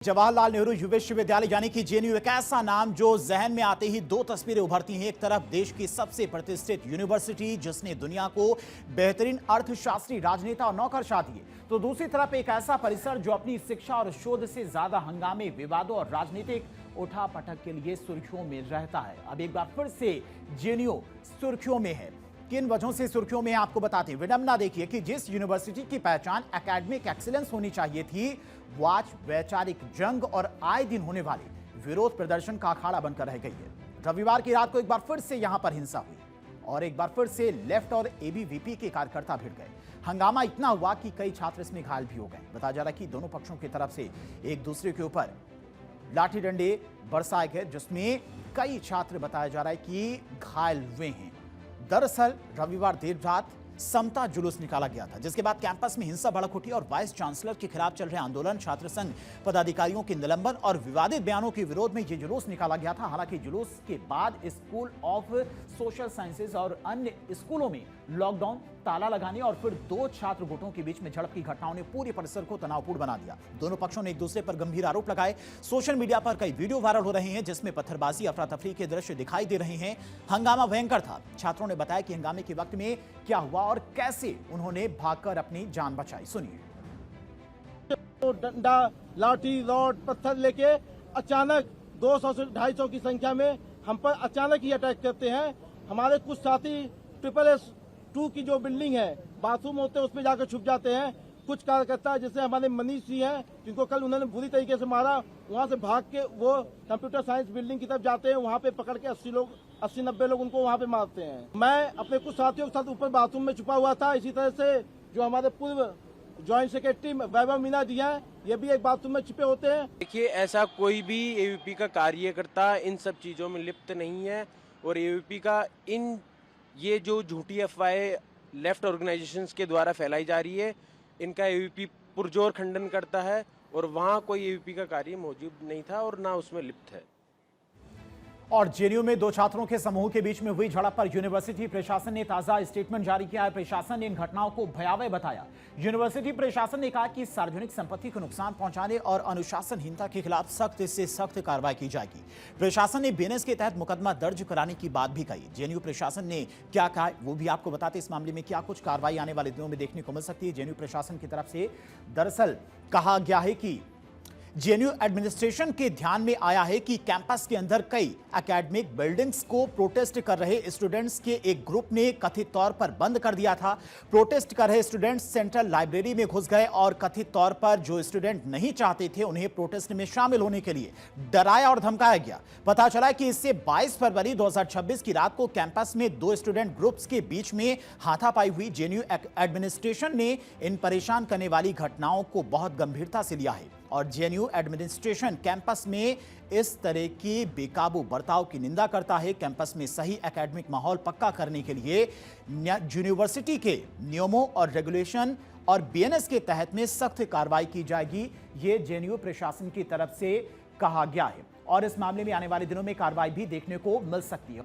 जवाहरलाल नेहरू विश्वविद्यालय यानी कि जेएनयू एक ऐसा नाम जो जहन में आते ही दो तस्वीरें उभरती हैं। एक तरफ देश की सबसे प्रतिष्ठित यूनिवर्सिटी जिसने दुनिया को बेहतरीन अर्थशास्त्री, राजनेता और नौकरशाह दिए, तो दूसरी तरफ एक ऐसा परिसर जो अपनी शिक्षा और शोध से ज्यादा हंगामे, विवादों और राजनीतिक उठापटक के लिए सुर्खियों में रहता है। अब एक बार फिर से जेएनयू सुर्खियों में है। किन वजहों से सुर्खियों में आपको बताते हैं। विडंबना देखिए कि जिस यूनिवर्सिटी की पहचान एकेडमिक एक्सीलेंस होनी चाहिए थी, वो आज वैचारिक जंग और आए दिन होने वाले विरोध प्रदर्शन का अखाड़ा बनकर रह गई है। रविवार की रात को एक बार फिर से यहां पर हिंसा हुई और एक बार फिर से लेफ्ट और एबीवीपी के कार्यकर्ता भिड़ गए। हंगामा इतना हुआ कि कई छात्र इसमें घायल भी हो गए। बताया जा रहा है कि दोनों पक्षों की तरफ से एक दूसरे के ऊपर लाठी डंडे बरसाए गए, जिसमें कई छात्र बताया जा रहा है कि घायल हुए हैं। दरअसल रविवार देर रात समता जुलूस निकाला गया था, जिसके बाद कैंपस में हिंसा भड़क उठी और वाइस चांसलर के खिलाफ चल रहे आंदोलन, छात्र संघ पदाधिकारियों के निलंबन और विवादित बयानों के विरोध में यह जुलूस निकाला गया था। हालांकि जुलूस के बाद स्कूल ऑफ सोशल साइंसेज और अन्य स्कूलों में लॉकडाउन, ताला लगाने और फिर दो छात्र गुटों के बीच में झड़प की घटनाओं ने पूरे परिसर को तनावपूर्ण बना दिया। दोनों पक्षों ने एक दूसरे पर गंभीर आरोप लगाए। सोशल मीडिया पर कई वीडियो वायरल हो रहे हैं जिसमें पत्थरबाजी, अफरा तफरी के दृश्य दिखाई दे रहे हैं। हंगामा भयंकर था। छात्रों ने बताया कि हंगामे के वक्त में क्या हुआ और कैसे उन्होंने भागकर अपनी जान बचाई। सुनिए। तो डंडा, लाठी, रॉड, पत्थर लेके अचानक 200 से 250 की संख्या में हम पर अचानक ही अटैक करते हैं। हमारे कुछ साथी SSS2 की जो बिल्डिंग है, बाथरूम होते हैं, उसमें जाकर छुप जाते हैं। कुछ कार्यकर्ता जैसे हमारे मनीष जी हैं, जिनको कल उन्होंने बुरी तरीके से मारा, वहां से भाग के वो कंप्यूटर साइंस बिल्डिंग की तरफ जाते हैं। वहां पे पकड़ के 80-90 लोग उनको वहां पे मारते हैं। मैं अपने कुछ साथियों के साथ ऊपर बाथरूम में छुपा हुआ था। इसी तरह से जो हमारे पूर्व ज्वाइंट सेक्रेटरी वैभव मीना जी हैं, ये भी एक बाथरूम में छिपे होते हैं। देखिए, ऐसा कोई भी एबीवीपी का कार्यकर्ता इन सब चीज़ों में लिप्त नहीं है और एबीवीपी का ये जो झूठी अफवाहें लेफ्ट ऑर्गेनाइजेशंस के द्वारा फैलाई जा रही है, इनका एबीवीपी पुरजोर खंडन करता है और वहाँ कोई एबीवीपी का कार्य मौजूद नहीं था और ना उसमें लिप्त है। और जेएनयू में दो छात्रों के समूह के बीच में हुई झड़प पर यूनिवर्सिटी प्रशासन ने ताजा स्टेटमेंट जारी किया है। प्रशासन ने इन घटनाओं को भयावह बताया। यूनिवर्सिटी प्रशासन ने कहा कि सार्वजनिक संपत्ति को नुकसान पहुंचाने और अनुशासनहीनता के खिलाफ सख्त से सख्त कार्रवाई की जाएगी। प्रशासन ने बीएनएस के तहत मुकदमा दर्ज कराने की बात भी कही। जेएनयू प्रशासन ने क्या कहा वो भी आपको बताते। इस मामले में क्या कुछ कार्रवाई आने वाले दिनों में देखने को मिल सकती है। जेएनयू प्रशासन की तरफ से दरअसल कहा गया है कि जेएनयू एडमिनिस्ट्रेशन के ध्यान में आया है कि कैंपस के अंदर कई एकेडमिक बिल्डिंग्स को प्रोटेस्ट कर रहे स्टूडेंट्स के एक ग्रुप ने कथित तौर पर बंद कर दिया था। प्रोटेस्ट कर रहे स्टूडेंट्स सेंट्रल लाइब्रेरी में घुस गए और कथित तौर पर जो स्टूडेंट नहीं चाहते थे उन्हें प्रोटेस्ट में शामिल होने के लिए डराया और धमकाया गया। पता चला कि इससे 22 फरवरी 2026 की रात को कैंपस में दो स्टूडेंट ग्रुप्स के बीच में हाथापाई हुई। जेएनयू एडमिनिस्ट्रेशन ने इन परेशान करने वाली घटनाओं को बहुत गंभीरता से लिया है और जेएनयू एडमिनिस्ट्रेशन कैंपस में इस तरह की बेकाबू बर्ताव की निंदा करता है। कैंपस में सही एकेडमिक माहौल पक्का करने के लिए यूनिवर्सिटी के नियमों और रेगुलेशन और बीएनएस के तहत में सख्त कार्रवाई की जाएगी, ये जेएनयू प्रशासन की तरफ से कहा गया है और इस मामले में आने वाले दिनों में कार्रवाई भी देखने को मिल सकती है।